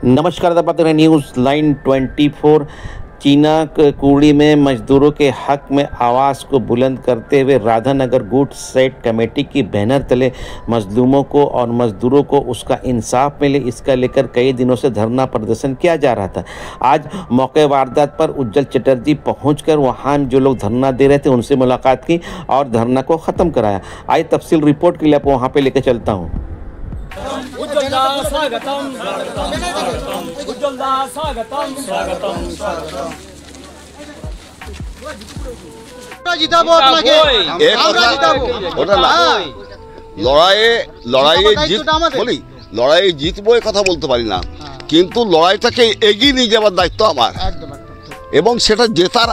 नमस्कार, आप देख रहे हैं न्यूज़ लाइन 24। चीना कुड़ी में मजदूरों के हक में आवाज़ को बुलंद करते हुए राधानगर गुड्स सेट कमेटी की बैनर तले मजलूमों को और मजदूरों को उसका इंसाफ मिले, इसका लेकर कई दिनों से धरना प्रदर्शन किया जा रहा था। आज मौके वारदात पर उज्जवल चटर्जी पहुंचकर वहां जो लोग धरना दे रहे थे उनसे मुलाकात की और धरना को ख़त्म कराया। आइए तफसील रिपोर्ट के लिए आपको वहाँ पर लेकर चलता हूँ। লড়াই জিতবো এ কথা বলতে পারি না, কিন্তু লড়াইটাকে এগিয়ে নিয়ে যাওয়ার দায়িত্ব আমার এবং সেটা জেতার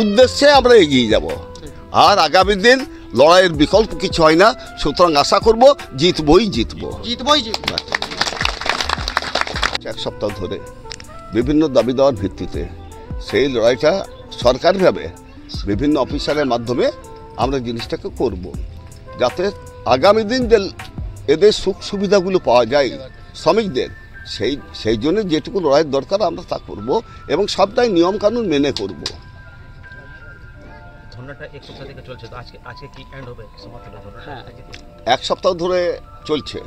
উদ্দেশ্যে আমরা এগিয়ে যাব। আর আগামী দিন লড়াইয়ের বিকল্প কিছু হয় না, সুতরাং আশা করব জিতবই জিতবো। এক সপ্তাহ ধরে বিভিন্ন দাবি দেওয়ার ভিত্তিতে সেই লড়াইটা সরকারিভাবে বিভিন্ন অফিসারের মাধ্যমে আমরা জিনিসটাকে করব, যাতে আগামী দিন যে এদের সুখ সুবিধাগুলো পাওয়া যায় শ্রমিকদের, সেই জন্য যেটুকু লড়াইয়ের দরকার আমরা তা করব এবং সবটাই নিয়মকানুন মেনে করব। এক সপ্তাহ ধরে চলছে,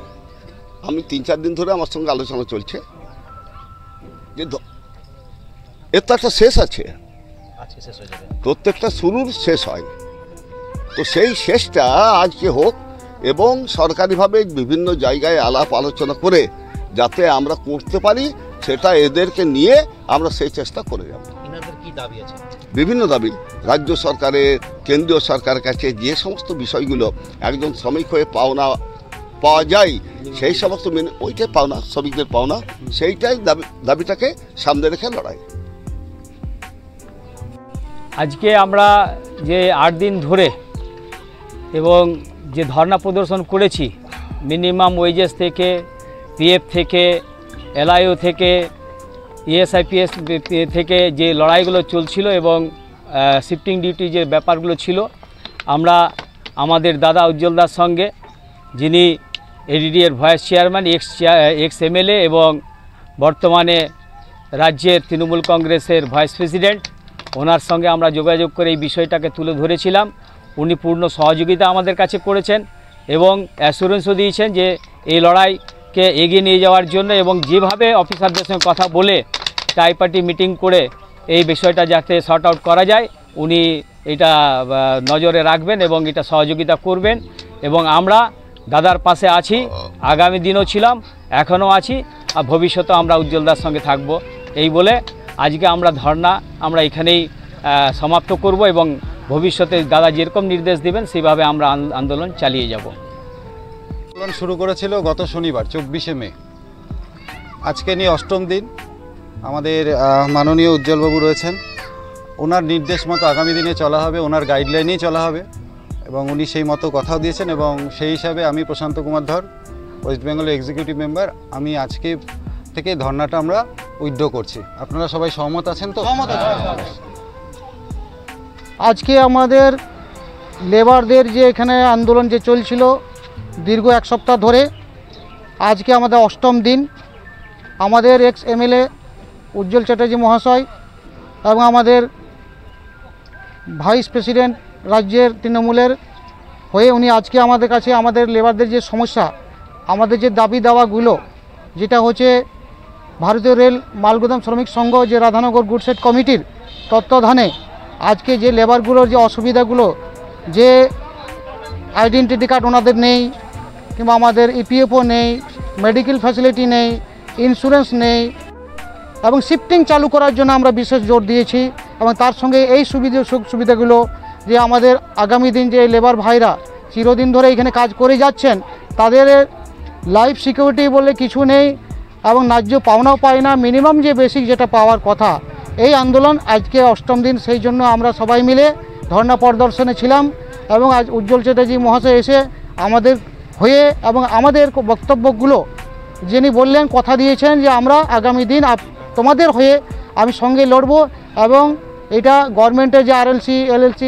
আমি ৩-৪ দিন ধরে আমার সঙ্গে আলোচনা চলছে যে এর তো একটা শেষ আছে, প্রত্যেকটা শুরুর শেষ হয়, তো সেই শেষটা আজকে হোক এবং সরকারিভাবে বিভিন্ন জায়গায় আলাপ আলোচনা করে যাতে আমরা করতে পারি, সেটা এদেরকে নিয়ে আমরা সেই চেষ্টা করে যাব। বিভিন্ন দাবি রাজ্য সরকারের, কেন্দ্রীয় সরকারের কাছে যে সমস্ত বিষয়গুলো একজন শ্রমিক হয়ে পাওয়া যায়, সেই সমস্ত মেনে ওইটাই পাওনা, শ্রমিকদের পাওনা, সেইটাই দাবিটাকে সামনে রেখে লড়াই। আজকে আমরা যে 8 দিন ধরে এবং যে ধর্ণা প্রদর্শন করেছি, মিনিমাম ওয়েজেস থেকে, পিএফ থেকে, এলআইও থেকে, ইএসআইপিএস থেকে যে লড়াইগুলো চলছিল এবং শিফটিং ডিউটি যে ব্যাপারগুলো ছিল, আমরা আমাদের দাদা উজ্জ্বলদার সঙ্গে, যিনি এডিডি এর ভাইস চেয়ারম্যান, এক্স এমএলএ এবং বর্তমানে রাজ্যের তৃণমূল কংগ্রেসের ভাইস প্রেসিডেন্ট, ওনার সঙ্গে আমরা যোগাযোগ করে এই বিষয়টাকে তুলে ধরেছিলাম। উনি পূর্ণ সহযোগিতা আমাদের কাছে করেছেন এবং অ্যাসুরেন্সও দিয়েছেন যে এই লড়াইকে এগিয়ে নিয়ে যাওয়ার জন্য এবং যেভাবে অফিসারদের সঙ্গে কথা বলে ট্রাইপার্টি মিটিং করে এই বিষয়টা যাতে সর্ট আউট করা যায়, উনি এটা নজরে রাখবেন এবং এটা সহযোগিতা করবেন এবং আমরা দাদার পাশে আছি, আগামী দিনও ছিলাম, এখনও আছি, আর ভবিষ্যতে আমরা উজ্জ্বলদার সঙ্গে থাকব। এই বলে আজকে আমরা ধর্ণা এখানেই সমাপ্ত করব এবং ভবিষ্যতে দাদা যেরকম নির্দেশ দেবেন সেইভাবে আমরা আন্দোলন চালিয়ে যাব। আন্দোলন শুরু করেছিল গত শনিবার 24শে মে, আজকে নিয়ে 8ম দিন। আমাদের মাননীয় উজ্জ্বলবাবু রয়েছেন, ওনার নির্দেশ মতো আগামী দিনে চলা হবে, ওনার গাইডলাইনেই চলা হবে এবং উনি সেই মতো কথাও দিয়েছেন এবং সেই হিসাবে আমি প্রশান্ত কুমার ধর, ওয়েস্ট বেঙ্গলের এক্সিকিউটিভ মেম্বার, আমি আজকে থেকে ধর্নাটা আমরা উইথড্র করছি। আপনারা সবাই সহমত আছেন তো? আজকে আমাদের লেবারদের যে এখানে আন্দোলন যে চলছিল দীর্ঘ 1 সপ্তাহ ধরে, আজকে আমাদের 8ম দিন। আমাদের এক্স এমএলএ উজ্জ্বল চ্যাটার্জি মহাশয় এবং আমাদের ভাইস প্রেসিডেন্ট রাজ্যের তৃণমূলের হয়ে উনি আজকে আমাদের কাছে আমাদের লেবারদের যে সমস্যা, আমাদের যে দাবি দাওয়াগুলো, যেটা হচ্ছে ভারতীয় রেল মালগুদাম শ্রমিক সংঘ যে রাধানগর গুড সেট কমিটির তত্ত্বাবধানে আজকে যে লেবারগুলোর যে অসুবিধাগুলো, যে আইডেন্টিটি কার্ড ওনাদের নেই, কিংবা আমাদের ইপিএফও নেই, মেডিকেল ফ্যাসিলিটি নেই, ইন্স্যুরেন্স নেই এবং শিফটিং চালু করার জন্য আমরা বিশেষ জোর দিয়েছি এবং তার সঙ্গে এই সুবিধাগুলো যে আমাদের আগামী দিন যে লেবার ভাইরা চিরদিন ধরে এখানে কাজ করে যাচ্ছেন, তাদের লাইফ সিকিউরিটি বলে কিছু নেই এবং ন্যায্য পাওনাও পায় না, মিনিমাম যে বেসিক যেটা পাওয়ার কথা। এই আন্দোলন আজকে 8ম দিন, সেই জন্য আমরা সবাই মিলে ধর্ণা প্রদর্শনে ছিলাম এবং আজ উজ্জ্বল চ্যাটার্জি মহাশয় এসে আমাদের হয়ে এবং আমাদের বক্তব্যগুলো যিনি বললেন, কথা দিয়েছেন যে আমরা আগামী দিন তোমাদের হয়ে আমি সঙ্গে লড়ব এবং এটা গভর্নমেন্টের যে আরএলসি, এলএলসি,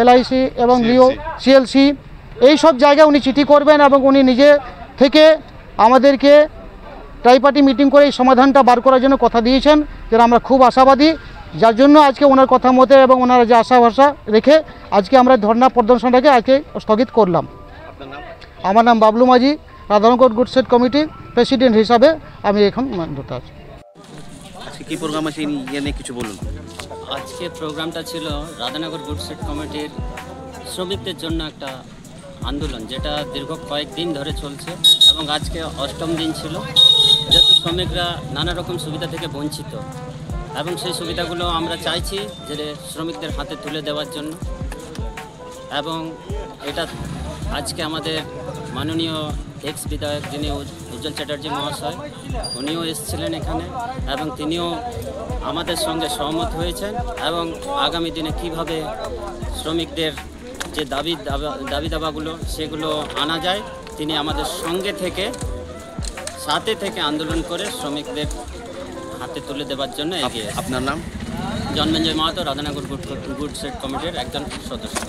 এলআইসি এবং লিও সিএলসি এই সব জায়গায় উনি চিঠি করবেন এবং উনি নিজে থেকে আমাদেরকে ট্রাইপার্টি মিটিং করে এই সমাধানটা বার করার জন্য কথা দিয়েছেন, যেটা আমরা খুব আশাবাদী, যার জন্য আজকে ওনার কথা মতে এবং ওনারা যে আশা ভরসা রেখে আজকে আমরা ধর্ণা প্রদর্শনটাকে আজকে স্থগিত করলাম। আমার নাম বাবলু মাঝি, রাধানগর গুড সেট কমিটির প্রেসিডেন্ট হিসাবে আমি এখন মান্যতা আছি। আজকে কি প্রোগ্রাম আছে ইয়ে নিয়ে কিছু বলুন। আজকে প্রোগ্রামটা ছিল রাধানগর গুড সেট কমিটির শ্রমিকদের জন্য একটা আন্দোলন, যেটা দীর্ঘ কয়েকদিন ধরে চলছে এবং আজকে 8ম দিন ছিল। যেহেতু শ্রমিকরা নানা রকম সুবিধা থেকে বঞ্চিত এবং সেই সুবিধাগুলো আমরা চাইছি যে শ্রমিকদের হাতে তুলে দেওয়ার জন্য, এবং এটা আজকে আমাদের মাননীয় এক্স বিধায়ক যিনি উজ্জ্বল চ্যাটার্জি মহাশয়, উনিও এসেছিলেন এখানে এবং তিনিও আমাদের সঙ্গে সহমত হয়েছেন এবং আগামী দিনে কিভাবে শ্রমিকদের যে দাবি দাবাগুলো সেগুলো আনা যায় তিনি আমাদের সঙ্গে সাথে থেকে আন্দোলন করে শ্রমিকদের হাতে তুলে দেওয়ার জন্য এগিয়ে। আপনার নাম? জন্মেঞ্জয় মাহাতো, রাধানগর গুড সেট কমিটির একজন সদস্য।